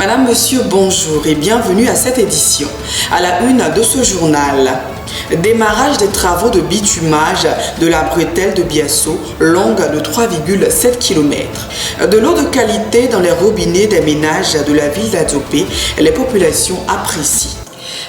Madame, Monsieur, bonjour et bienvenue à cette édition. À la une de ce journal, démarrage des travaux de bitumage de la bretelle de Biasso, longue de 3,7 km. De l'eau de qualité dans les robinets des ménages de la ville d'Adzopé, les populations apprécient.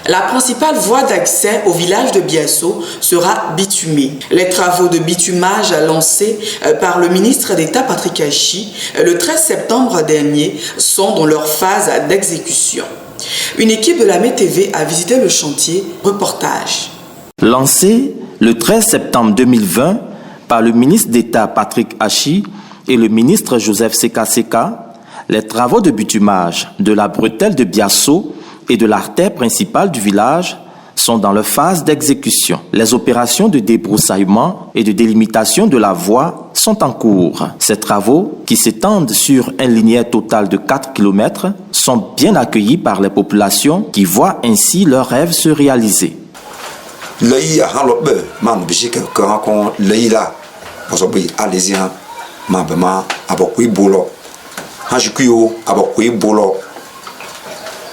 La principale voie d'accès au village de Biasso sera bitumée. Les travaux de bitumage lancés par le ministre d'État Patrick Achi le 13 septembre dernier sont dans leur phase d'exécution. Une équipe de la MTV a visité le chantier. Reportage. Lancé le 13 septembre 2020 par le ministre d'État Patrick Achi et le ministre Joseph Seka, les travaux de bitumage de la bretelle de Biasso et de l'artère principale du village sont dans leur phase d'exécution. Les opérations de débroussaillement et de délimitation de la voie sont en cours. Ces travaux, qui s'étendent sur un linéaire total de 4 km, sont bien accueillis par les populations qui voient ainsi leurs rêves se réaliser.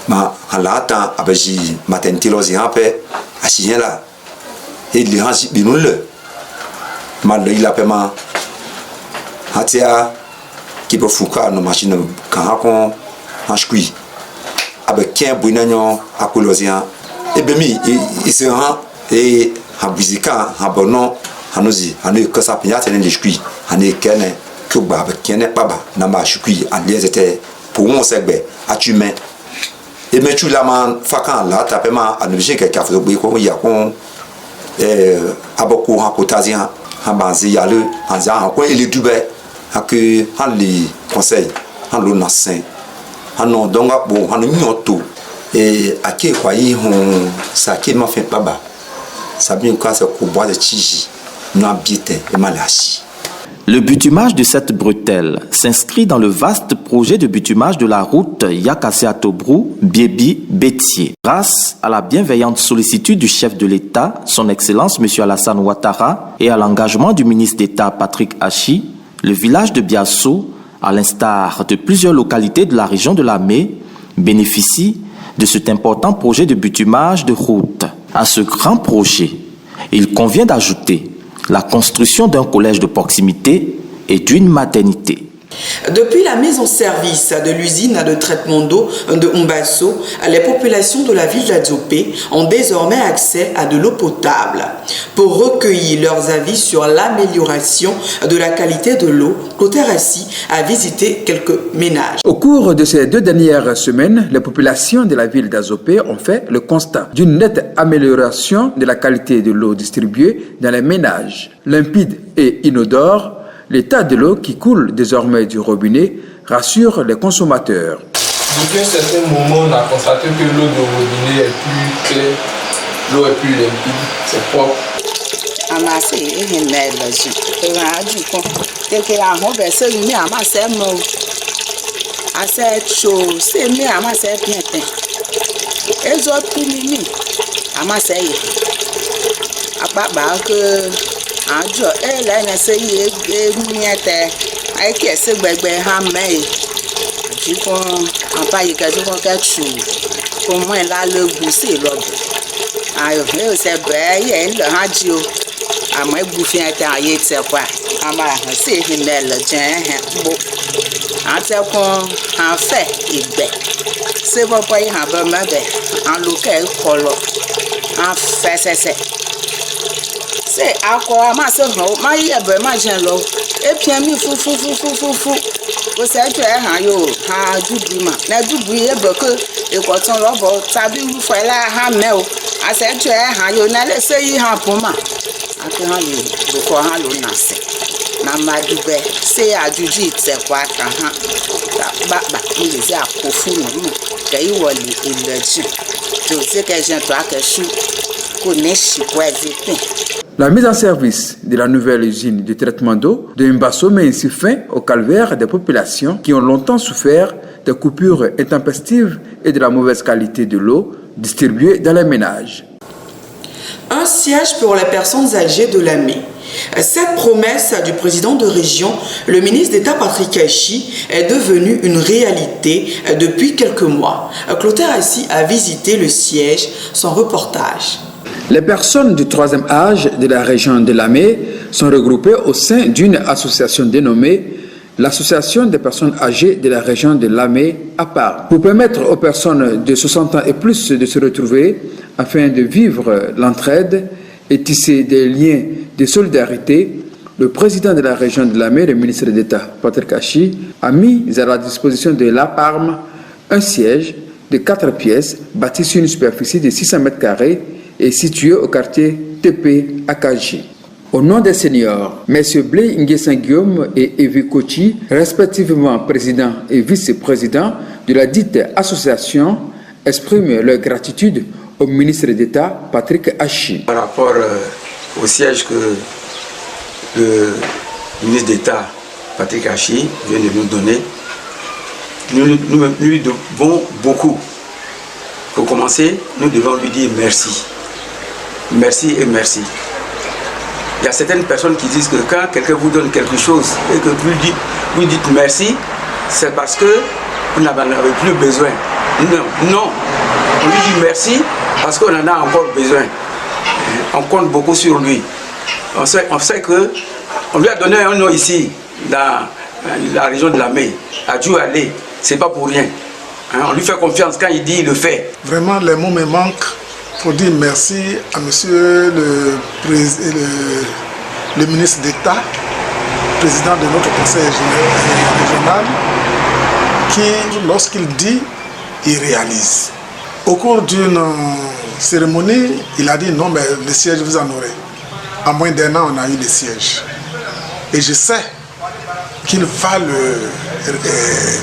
Ma halata abaji matentilo zihape asiyela ili hansi binule ma leila pema hatia kibo fuka no machine kan hakon hanskui abekin buinanyo akulozia ebemi ise han e habizika habono hanuzi hanu kosa pinyate ne skui hane kene kuba abekene baba na ma skui aliezete pour mon segbe atume et mais tu la man fakan la tapema anubije ke kafo gbe ko ya kon aboko ha kotazia ha banzi ya le anza ha ko ele dube ha ke han li conseil han lo nasin han no donga bo han nyoto et ake kwa yi hon sa ke ma fait baba ça bien quoi ça ko bois de chiji na biete e malashi. Le bitumage de cette bretelle s'inscrit dans le vaste projet de bitumage de la route Yakassé-Tobrou, Biebi-Bétier. Grâce à la bienveillante sollicitude du chef de l'État, son Excellence M. Alassane Ouattara, et à l'engagement du ministre d'État Patrick Achi, le village de Biasso, à l'instar de plusieurs localités de la région de Lamé, bénéficie de cet important projet de bitumage de route. À ce grand projet, il convient d'ajouter la construction d'un collège de proximité et d'une maternité. Depuis la mise en service de l'usine de traitement d'eau de Umbasso, les populations de la ville d'Adzopé ont désormais accès à de l'eau potable. Pour recueillir leurs avis sur l'amélioration de la qualité de l'eau, Clotaire Assis a visité quelques ménages. Au cours de ces 2 dernières semaines, les populations de la ville d'Adzopé ont fait le constat d'une nette amélioration de la qualité de l'eau distribuée dans les ménages. Limpide et inodore, l'état de l'eau qui coule désormais du robinet rassure les consommateurs. Depuis un certain moment, on a constaté que l'eau du robinet est plus claire, l'eau est plus limpide, c'est propre. Ajo la na se ye miete ai ke se gbegbe ha me ji ko apa yi ka ji ko ka chu ko mo la le gu se lo ayo he se be ye ndo ha ji o ama gu fi ata ye te kwa ama ha se hi me le jen he bo ate ko ha fe igbe se bo pa yi ha ba me be an lo ke kolo an fe se c'est à quoi ma soeur ma y est vraiment gênant et puis mi fou vous savez que hein yo ha dubu ma na dubu e be que e ko ton lo bo tabi wu fa la ha me o a se que hein yo na le se yi ha po ma a ke ha le ko ha lo na se na ma dube se ajuji te kwa ka ha ba ni se a ko fu no ke yi wo le eleji to se que je to a ke shu ko ne shi kwa zipin. La mise en service de la nouvelle usine de traitement d'eau de Umbasso met ainsi fin au calvaire des populations qui ont longtemps souffert des coupures intempestives et de la mauvaise qualité de l'eau distribuée dans les ménages. Un siège pour les personnes âgées de Lamé. Cette promesse du président de région, le ministre d'État Patrick Achi, est devenue une réalité depuis quelques mois. Clotaire Assis a visité le siège, son reportage. Les personnes du troisième âge de la région de Lamé sont regroupées au sein d'une association dénommée l'Association des personnes âgées de la région de Lamé à Parme. Pour permettre aux personnes de 60 ans et plus de se retrouver afin de vivre l'entraide et tisser des liens de solidarité, le président de la région de Lamé, le ministre d'État Patrick Achi, a mis à la disposition de la Parme un siège de 4 pièces bâti sur une superficie de 600 m² et situé au quartier TP Akaji. Au nom des seniors, M. Blé Nguyen-Guillaume et Evi Kochi, respectivement président et vice-président de la dite association, expriment leur gratitude au ministre d'État Patrick Achi. Par rapport au siège que le ministre d'État Patrick Achi vient de nous donner, nous lui devons beaucoup. Pour commencer, nous devons lui dire merci. Merci et merci. Il y a certaines personnes qui disent que quand quelqu'un vous donne quelque chose et que vous lui dites merci, c'est parce que vous n'en avez plus besoin. Non, on lui dit merci parce qu'on en a encore besoin. On compte beaucoup sur lui. On sait qu'on lui a donné un nom ici, dans la région de Lamé, à Djoualé. C'est pas pour rien. On lui fait confiance, quand il dit, il le fait. Vraiment, les mots me manquent pour dire merci à monsieur le ministre d'État, président de notre conseil régional, qui, lorsqu'il dit, il réalise. Au cours d'une cérémonie, il a dit non, mais le siège, vous en aurez. En moins d'1 an, on a eu le siège. Et je sais qu'il va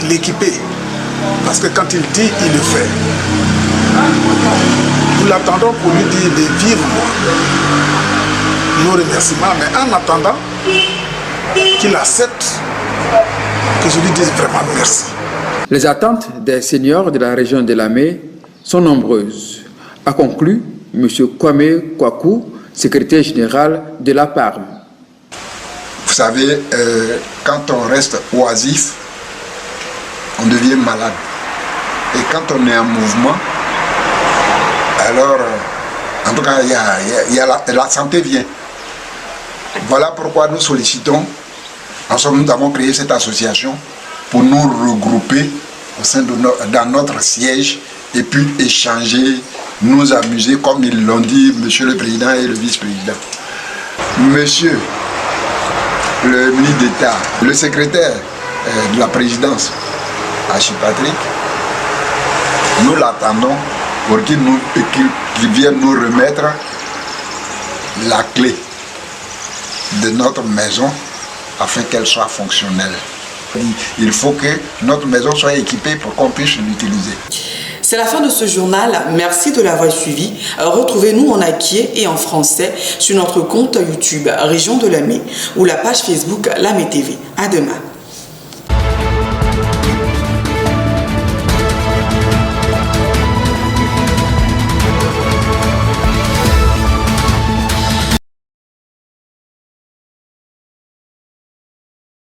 l'équiper. Parce que quand il dit, il le fait. Nous l'attendons pour lui dire de vivre nos remerciements, mais en attendant qu'il accepte que je lui dise vraiment merci. Les attentes des seniors de la région de Lamé sont nombreuses, a conclu M. Kwame Kwaku, secrétaire général de la Parme. Vous savez, quand on reste oisif, on devient malade. Et quand on est en mouvement, alors, en tout cas, la santé vient. Voilà pourquoi nous sollicitons, nous avons créé cette association pour nous regrouper au sein dans notre siège et puis échanger, nous amuser, comme ils l'ont dit, monsieur le président et le vice-président. Monsieur le ministre d'État, le secrétaire de la présidence, Achi Patrick, nous l'attendons pour qu'il vienne nous remettre la clé de notre maison afin qu'elle soit fonctionnelle. Il faut que notre maison soit équipée pour qu'on puisse l'utiliser. C'est la fin de ce journal. Merci de l'avoir suivi. Retrouvez-nous en hakié et en français sur notre compte YouTube Région de Lamé ou la page Facebook Lamé TV. À demain.